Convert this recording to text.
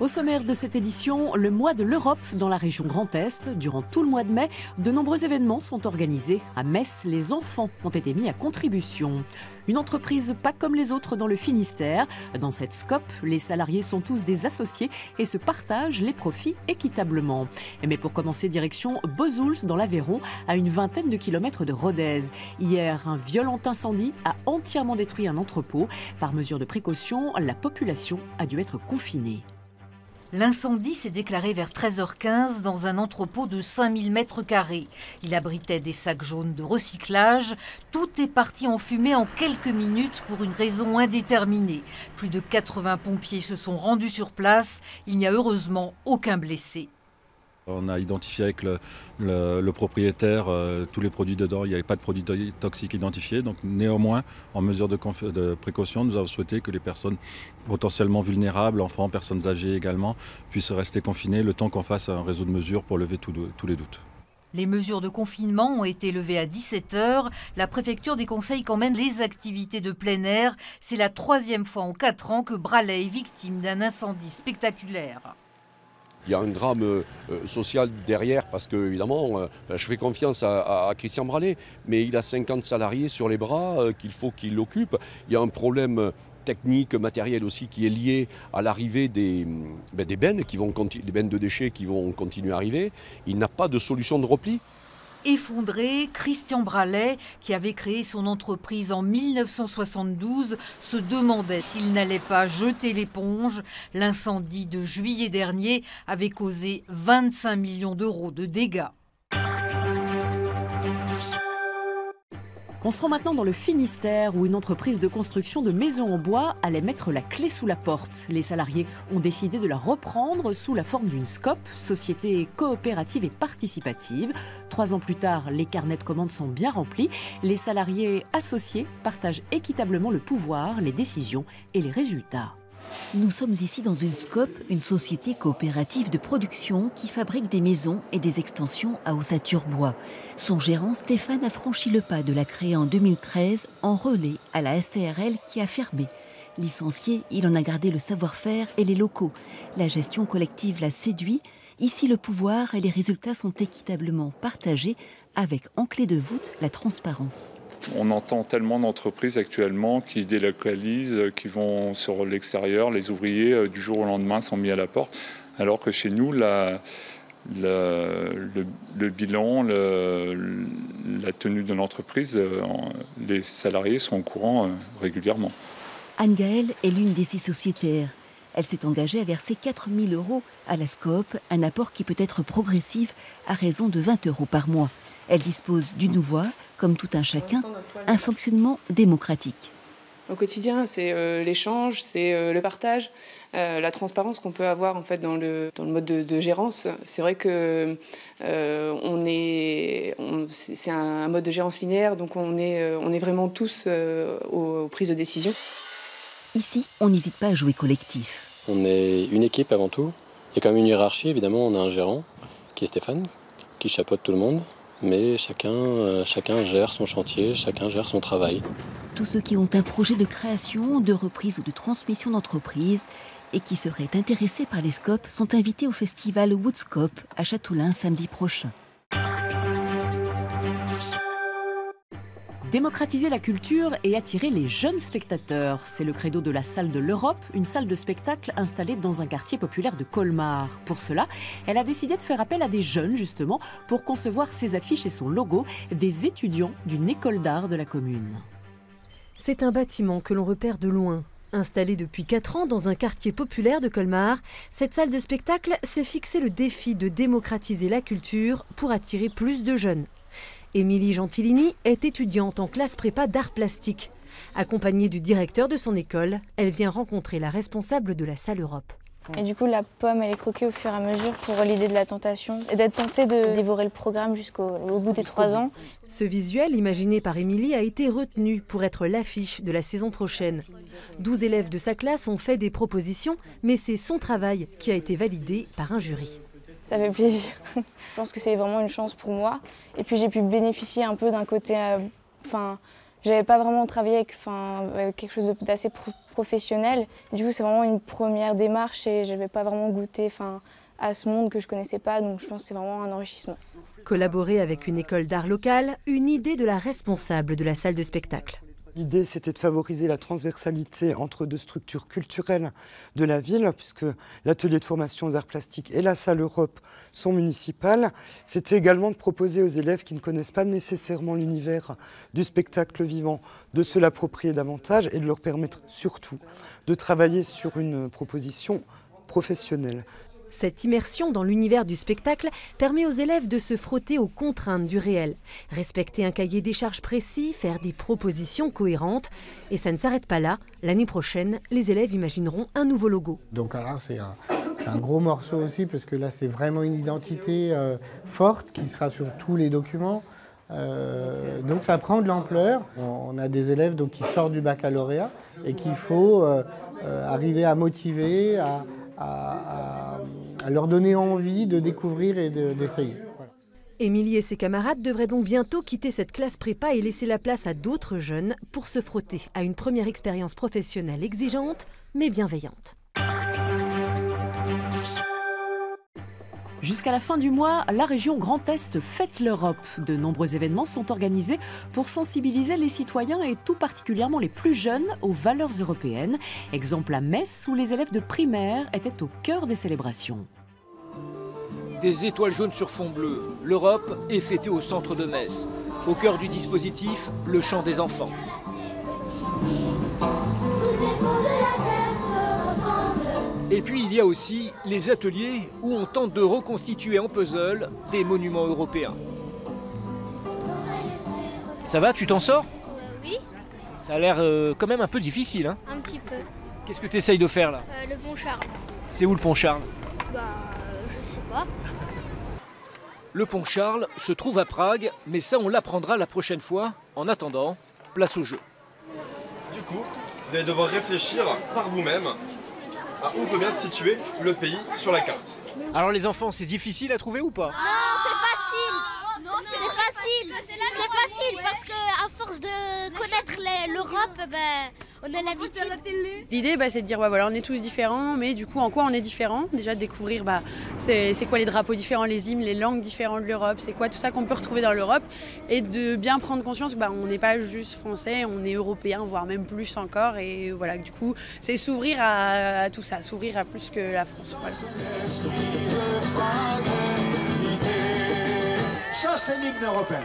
Au sommaire de cette édition, le mois de l'Europe dans la région Grand Est. Durant tout le mois de mai, de nombreux événements sont organisés. À Metz, les enfants ont été mis à contribution. Une entreprise pas comme les autres dans le Finistère. Dans cette SCOP, les salariés sont tous des associés et se partagent les profits équitablement. Mais pour commencer, direction Bozouls dans l'Aveyron, à une vingtaine de kilomètres de Rodez. Hier, un violent incendie a entièrement détruit un entrepôt. Par mesure de précaution, la population a dû être confinée. L'incendie s'est déclaré vers 13h15 dans un entrepôt de 5000 m². Il abritait des sacs jaunes de recyclage. Tout est parti en fumée en quelques minutes pour une raison indéterminée. Plus de 80 pompiers se sont rendus sur place. Il n'y a heureusement aucun blessé. On a identifié avec le propriétaire tous les produits dedans, il n'y avait pas de produits toxiques identifiés. Donc néanmoins, en mesure de précaution, nous avons souhaité que les personnes potentiellement vulnérables, enfants, personnes âgées également, puissent rester confinées le temps qu'on fasse un réseau de mesures pour lever tous les doutes. Les mesures de confinement ont été levées à 17h. La préfecture déconseille quand même les activités de plein air. C'est la 3e fois en 4 ans que Bralay est victime d'un incendie spectaculaire. Il y a un drame social derrière parce que, évidemment, je fais confiance à Christian Bralay, mais il a 50 salariés sur les bras qu'il faut qu'il occupe. Il y a un problème technique, matériel aussi, qui est lié à l'arrivée des bennes, des bennes de déchets qui vont continuer à arriver. Il n'a pas de solution de repli. Effondré, Christian Bralay, qui avait créé son entreprise en 1972, se demandait s'il n'allait pas jeter l'éponge. L'incendie de juillet dernier avait causé 25 millions d'euros de dégâts. On se rend maintenant dans le Finistère où une entreprise de construction de maisons en bois allait mettre la clé sous la porte. Les salariés ont décidé de la reprendre sous la forme d'une SCOP, société coopérative et participative. 3 ans plus tard, les carnets de commandes sont bien remplis. Les salariés associés partagent équitablement le pouvoir, les décisions et les résultats. Nous sommes ici dans une SCOP, une société coopérative de production qui fabrique des maisons et des extensions à ossature bois. Son gérant Stéphane a franchi le pas de la créer en 2013 en relais à la SARL qui a fermé. Licencié, il en a gardé le savoir-faire et les locaux. La gestion collective l'a séduit. Ici, le pouvoir et les résultats sont équitablement partagés avec en clé de voûte la transparence. On entend tellement d'entreprises actuellement qui délocalisent, qui vont sur l'extérieur. Les ouvriers, du jour au lendemain, sont mis à la porte. Alors que chez nous, le bilan, la tenue de l'entreprise, les salariés sont au courant régulièrement. Anne-Gaëlle est l'une des 6 sociétaires. Elle s'est engagée à verser 4 000 € à la SCOP, un apport qui peut être progressif à raison de 20 € par mois. Elle dispose d'une voix, comme tout un chacun, un fonctionnement démocratique. Au quotidien, c'est l'échange, c'est le partage, la transparence qu'on peut avoir en fait dans le mode de gérance. C'est vrai que c'est un mode de gérance linéaire, donc on est vraiment tous aux prises de décision. Ici, on n'hésite pas à jouer collectif. On est une équipe avant tout. Il y a quand même une hiérarchie, évidemment. On a un gérant, qui est Stéphane, qui chapeaute tout le monde. Mais chacun gère son chantier, chacun gère son travail. Tous ceux qui ont un projet de création, de reprise ou de transmission d'entreprise et qui seraient intéressés par les SCOP sont invités au festival Woodscope à Châteaulin samedi prochain. Démocratiser la culture et attirer les jeunes spectateurs. C'est le credo de la Salle de l'Europe, une salle de spectacle installée dans un quartier populaire de Colmar. Pour cela, elle a décidé de faire appel à des jeunes, justement, pour concevoir ses affiches et son logo, des étudiants d'une école d'art de la commune. C'est un bâtiment que l'on repère de loin. Installée depuis 4 ans dans un quartier populaire de Colmar, cette salle de spectacle s'est fixé le défi de démocratiser la culture pour attirer plus de jeunes. Émilie Gentilini est étudiante en classe prépa d'art plastique. Accompagnée du directeur de son école, elle vient rencontrer la responsable de la Salle Europe. Et du coup, la pomme, elle est croquée au fur et à mesure pour l'idée de la tentation et d'être tentée de dévorer le programme jusqu'au bout des 3 ans. Ce visuel, imaginé par Émilie, a été retenu pour être l'affiche de la saison prochaine. 12 élèves de sa classe ont fait des propositions, mais c'est son travail qui a été validé par un jury. Ça fait plaisir. Je pense que c'est vraiment une chance pour moi. Et puis j'ai pu bénéficier un peu d'un côté... J'avais pas vraiment travaillé avec quelque chose d'assez professionnel. Du coup, c'est vraiment une première démarche et j'avais pas vraiment goûté à ce monde que je connaissais pas. Donc je pense que c'est vraiment un enrichissement. Collaborer avec une école d'art locale, une idée de la responsable de la salle de spectacle. L'idée, c'était de favoriser la transversalité entre deux structures culturelles de la ville, puisque l'atelier de formation aux arts plastiques et la salle Europe sont municipales. C'était également de proposer aux élèves qui ne connaissent pas nécessairement l'univers du spectacle vivant de se l'approprier davantage et de leur permettre surtout de travailler sur une proposition professionnelle. Cette immersion dans l'univers du spectacle permet aux élèves de se frotter aux contraintes du réel, respecter un cahier des charges précis, faire des propositions cohérentes. Et ça ne s'arrête pas là. L'année prochaine, les élèves imagineront un nouveau logo. Donc là, c'est un gros morceau aussi, parce que là, c'est vraiment une identité forte qui sera sur tous les documents. Donc ça prend de l'ampleur. On a des élèves qui sortent du baccalauréat et qu'il faut arriver à motiver, à leur donner envie de découvrir et d'essayer. Émilie et ses camarades devraient donc bientôt quitter cette classe prépa et laisser la place à d'autres jeunes pour se frotter à une première expérience professionnelle exigeante mais bienveillante. Jusqu'à la fin du mois, la région Grand Est fête l'Europe. De nombreux événements sont organisés pour sensibiliser les citoyens et tout particulièrement les plus jeunes aux valeurs européennes. Exemple à Metz où les élèves de primaire étaient au cœur des célébrations. Des étoiles jaunes sur fond bleu, l'Europe est fêtée au centre de Metz. Au cœur du dispositif, le chant des enfants. Et puis il y a aussi les ateliers où on tente de reconstituer en puzzle des monuments européens. Ça va, tu t'en sors? Oui. Ça a l'air quand même un peu difficile, hein? Un petit peu. Qu'est-ce que tu essayes de faire là? Le pont Charles. C'est où le pont Charles? Je sais pas. Le pont Charles se trouve à Prague, mais ça on l'apprendra la prochaine fois. En attendant, place au jeu. Du coup, vous allez devoir réfléchir par vous-même à où peut bien se situer le pays sur la carte. Alors les enfants, c'est difficile à trouver ou pas? Non, c'est facile. Non, c'est facile. C'est facile parce qu'à force de connaître l'Europe, on a l'habitude. L'idée, c'est de dire, voilà, on est tous différents, mais du coup, en quoi on est différents? Déjà de découvrir, c'est quoi les drapeaux différents, les hymnes, les langues différentes de l'Europe, c'est quoi tout ça qu'on peut retrouver dans l'Europe, et de bien prendre conscience qu'on n'est pas juste français, on est européen, voire même plus encore, et voilà, du coup, c'est s'ouvrir à tout ça, s'ouvrir à plus que la France. Voilà. Ça, c'est l'hymne européen.